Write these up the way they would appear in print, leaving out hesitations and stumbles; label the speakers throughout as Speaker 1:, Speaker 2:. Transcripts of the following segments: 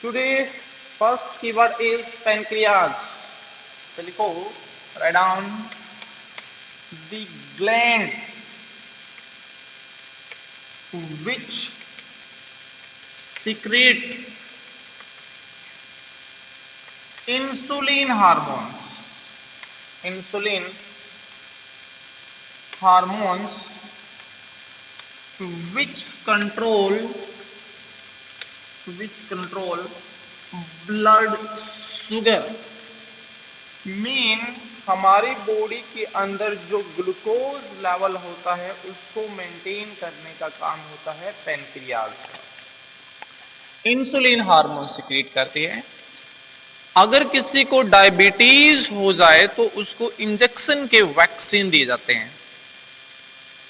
Speaker 1: Today, first keyword is pancreas. So लिखो, write down the gland which secrete insulin hormones. Insulin hormones which control blood sugar. Mean हमारी body के अंदर जो glucose level होता है उसको मेंटेन करने का काम होता है पैनक्रियाज का। इंसुलिन हार्मोन सिक्रीट करती है। अगर किसी को डायबिटीज हो जाए तो उसको इंजेक्शन के वैक्सीन दिए जाते हैं।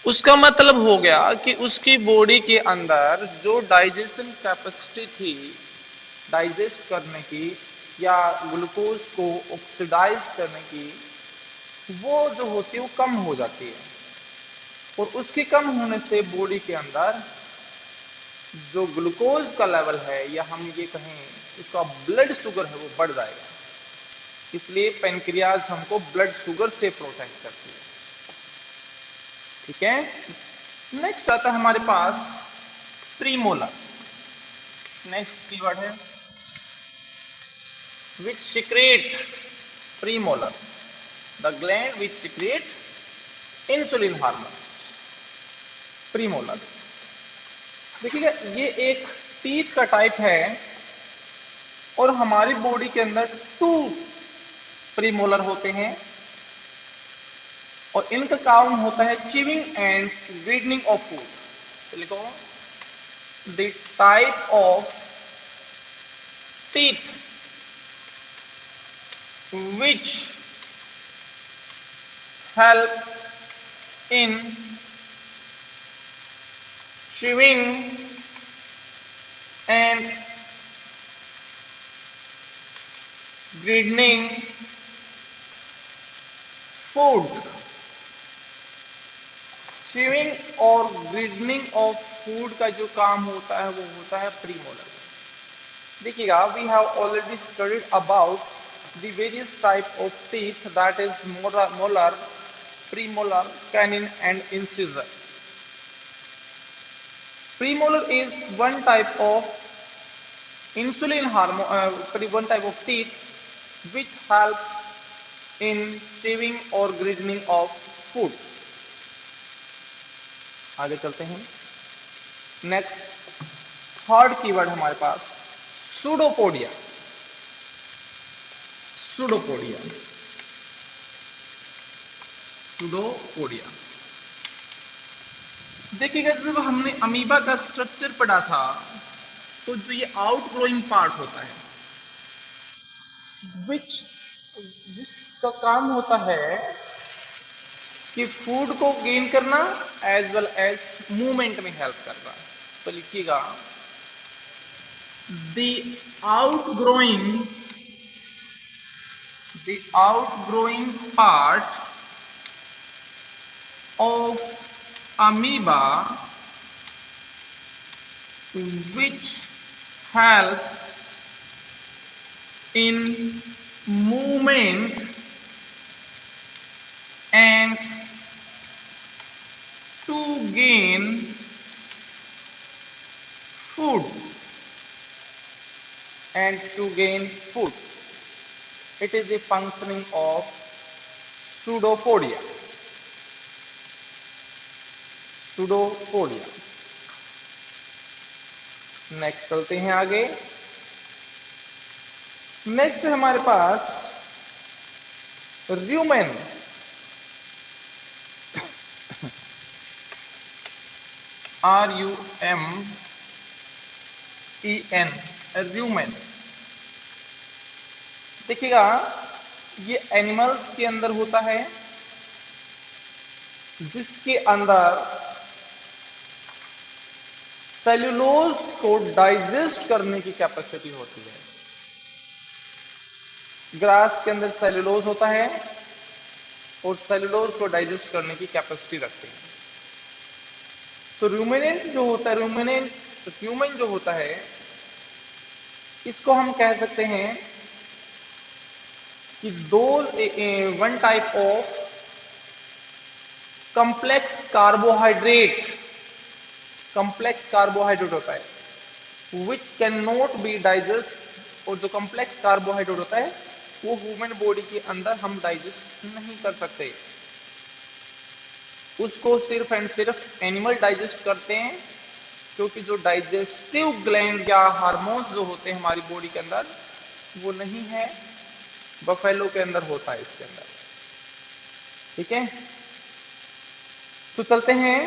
Speaker 1: उसका मतलब हो गया कि उसकी बॉडी के अंदर जो डाइजेशन कैपेसिटी थी डाइजेस्ट करने की या ग्लूकोज को ऑक्सीडाइज करने की, वो जो होती है वो कम हो जाती है। और उसके कम होने से बॉडी के अंदर जो ग्लूकोज का लेवल है या हम ये कहें उसका ब्लड शुगर है वो बढ़ जाएगा। इसलिए पैनक्रियाज हमको ब्लड शुगर से प्रोटेक्ट करती है। ठीक है, नेक्स्ट आता है हमारे पास प्रीमोलर। नेक्स्ट कीवर्ड है which secrete premolar, the gland which secrete insulin hormones. Premolar देखिएगा, ये एक टीथ का टाइप है और हमारी बॉडी के अंदर 2 प्रीमोलर होते हैं और इनका काम होता है च्यूइंग एंड ग्रीडनिंग ऑफ फूड। तो लिखो, the type of teeth which help in chewing and grinding food. Chewing और grinding of food का जो काम होता है वो होता है प्रीमोलर। देखिएगा, we have already studied about the various type of teeth, that is molar, premolar, canine and incisor. Premolar is one type of insulin hormone, one type of teeth which helps in chewing or grinding of food. आगे चलते हैं। Next third keyword हमारे पास pseudopodia. Pseudopodia, pseudopodia देखिएगा, जब हमने amoeba का structure पढ़ा था तो जो ये आउटग्रोइंग पार्ट होता है जिसका काम होता है कि फूड को गेन करना एज वेल एज मूवमेंट में हेल्प करना। तो लिखिएगा, the outgrowing part of amoeba which helps in movement and to gain food It is the functioning of pseudopodia. Next चलते हैं आगे। नेक्स्ट है हमारे पास र्यूमेन। RUMEN, rumen. देखिएगा, ये एनिमल्स के अंदर होता है जिसके अंदर सेल्यूलोज को डाइजेस्ट करने की कैपेसिटी होती है। ग्रास के अंदर सेल्यूलोज होता है और सेल्यूलोज को डाइजेस्ट करने की कैपेसिटी रखते हैं। तो रूमिनेंट जो होता है, ह्यूमन जो होता है इसको हम कह सकते हैं कि one type of complex carbohydrate होता है which can not be digest. और जो कॉम्प्लेक्स कार्बोहाइड्रेट होता है वो ह्यूमन बॉडी के अंदर हम डाइजेस्ट नहीं कर सकते, उसको सिर्फ एंड सिर्फ एनिमल डाइजेस्ट करते हैं, क्योंकि जो डाइजेस्टिव ग्लैंड या हार्मोन्स जो होते हैं हमारी बॉडी के अंदर वो नहीं है, बफेलो के अंदर होता है इसके अंदर। ठीक है, तो चलते हैं।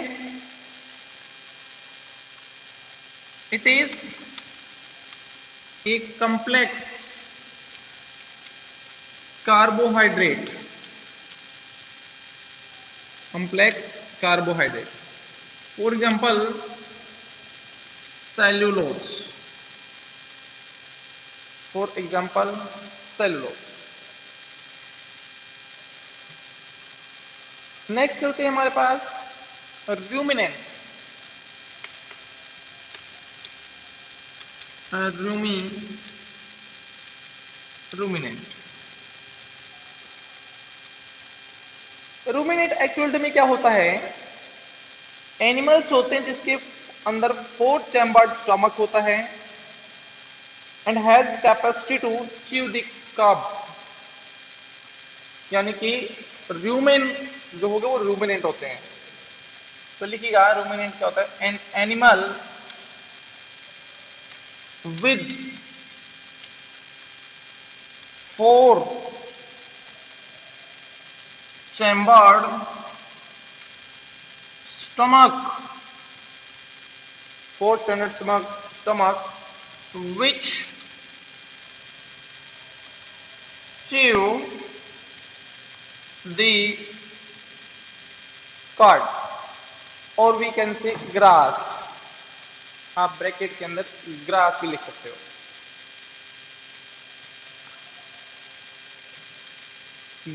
Speaker 1: It is a complex carbohydrate, for example cellulose, next चलते हैं हमारे पास रूमिनेंट। रूमिनेंट एक्चुअल में क्या होता है, एनिमल्स होते हैं जिसके अंदर 4 चैम्बर्ड स्टमक होता है and has capacity to chew the carb, यानी कि रूमेन जो होगा वो रूमिनेंट होते हैं। तो लिखिएगा रूमिनेंट क्या होता है, an animal with 4 chambered stomach which chew the cud, or we can say grass, आप ब्रैकेट के अंदर ग्रास भी लिख सकते हो।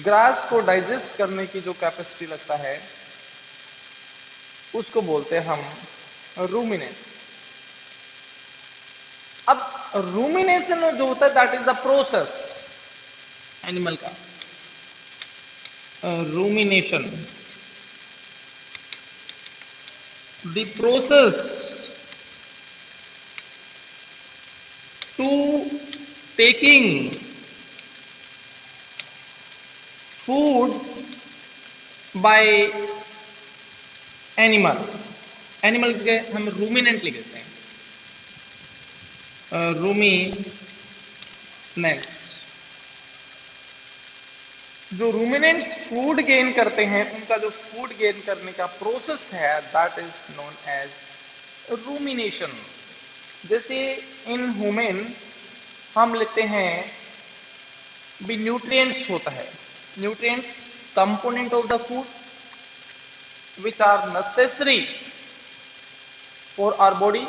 Speaker 1: ग्रास को डाइजेस्ट करने की जो कैपेसिटी लगता है उसको बोलते हैं हम रूमिनेंट। अब रूमिनेशन जो होता है that is the process animal का, rumination the process to taking food by animal के हम रूमिनेंट लिख देते हैं, रूमिनेंट्स। जो रूमिनेंट्स फूड गेन करते हैं उनका जो फूड गेन करने का प्रोसेस है that is known as rumination. जैसे इन ह्यूमन हम लेते हैं भी न्यूट्रिएंट्स होता है, nutrients component of the food which are necessary for our body,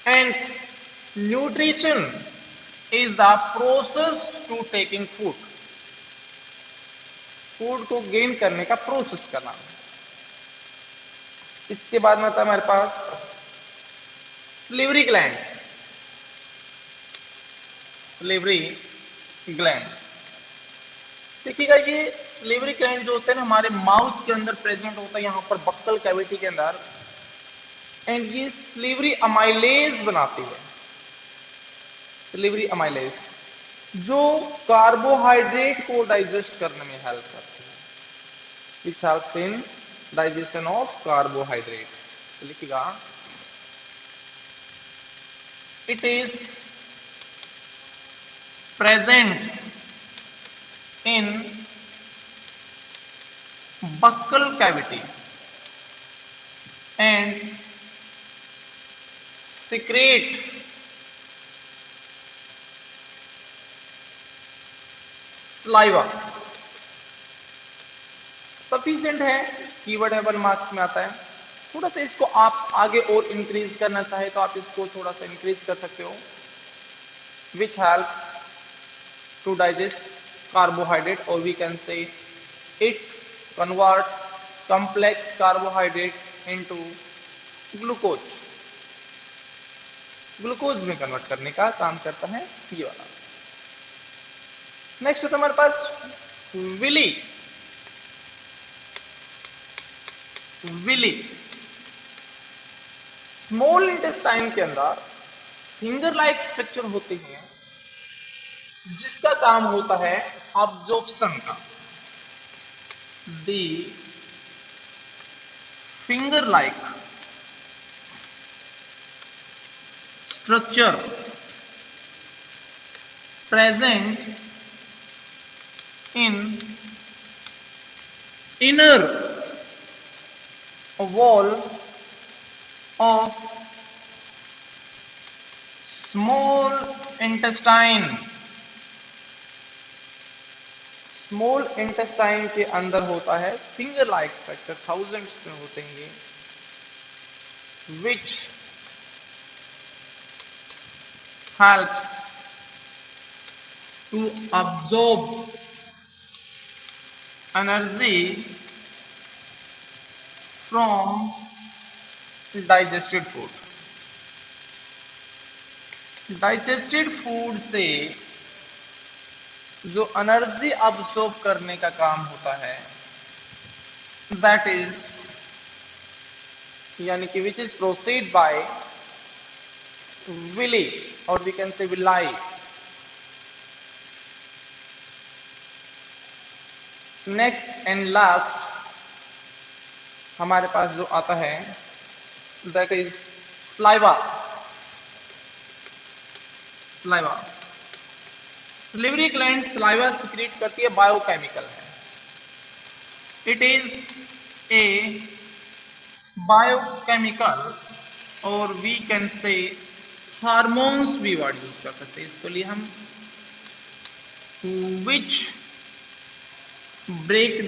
Speaker 1: and nutrition is the process to taking food, food को गेन करने का प्रोसेस का नाम है। इसके बाद में आता है हमारे पास सलिवरी ग्लैंड। देखिएगा ये सलिवरी ग्लैंड जो होते हैं ना हमारे माउथ के अंदर प्रेजेंट होता है, यहाँ पर बक्कल कैविटी के अंदर, एंड ये सलिवरी अमाइलेज बनाती है, सलिवरी अमाइलेज जो कार्बोहाइड्रेट को डाइजेस्ट करने में हेल्प करती है, which helps in digestion of carbohydrate. तो लिखिएगा it is present in buccal cavity and secrete saliva। Sufficient है कीवर्ड है, 1 मार्क्स में आता है। थोड़ा सा इसको आप आगे और इंक्रीज करना चाहे तो आप इसको थोड़ा सा इंक्रीज कर सकते हो, which helps to digest carbohydrate, or we can say it convert complex carbohydrate into glucose। Glucose में कन्वर्ट करने का काम करता है ये वाला। नेक्स्ट होता है हमारे पास विली। विली स्मॉल इंटेस्टाइन के अंदर फिंगर लाइक स्ट्रक्चर होते हैं जिसका काम होता है अब्जॉर्प्शन का। The finger like structure present in inner wall of small intestine। Small intestine के अंदर होता है फिंगर लाइक स्ट्रक्चर, थाउजेंड्स में होते हैं ये, which helps to absorb energy from digested food। Digested food से जो एनर्जी अब्सॉर्ब करने का काम होता है दैट इज यानी कि which is proceed by villi और we can say villi. Next and last हमारे पास जो आता है that is saliva. Saliva salivary gland saliva secrete करती है, बायोकेमिकल है। इट इज ए बायोकेमिकल और वी कैन से हार्मोन्स भी वर्ड यूज कर सकते हैं इसके लिए हम, which break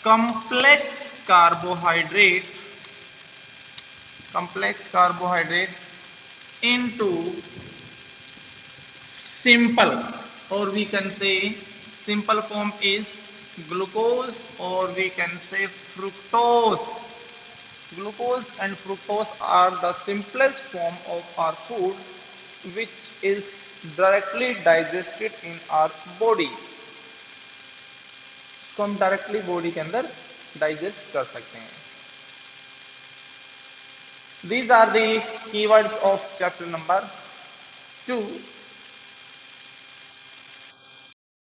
Speaker 1: complex carbohydrate into simple, or we can say simple form is glucose or we can say fructose। Glucose and fructose are the simplest form of our food which is directly digested in our body। इसको हम directly body के अंदर digest कर सकते हैं। These are the keywords of chapter number 2।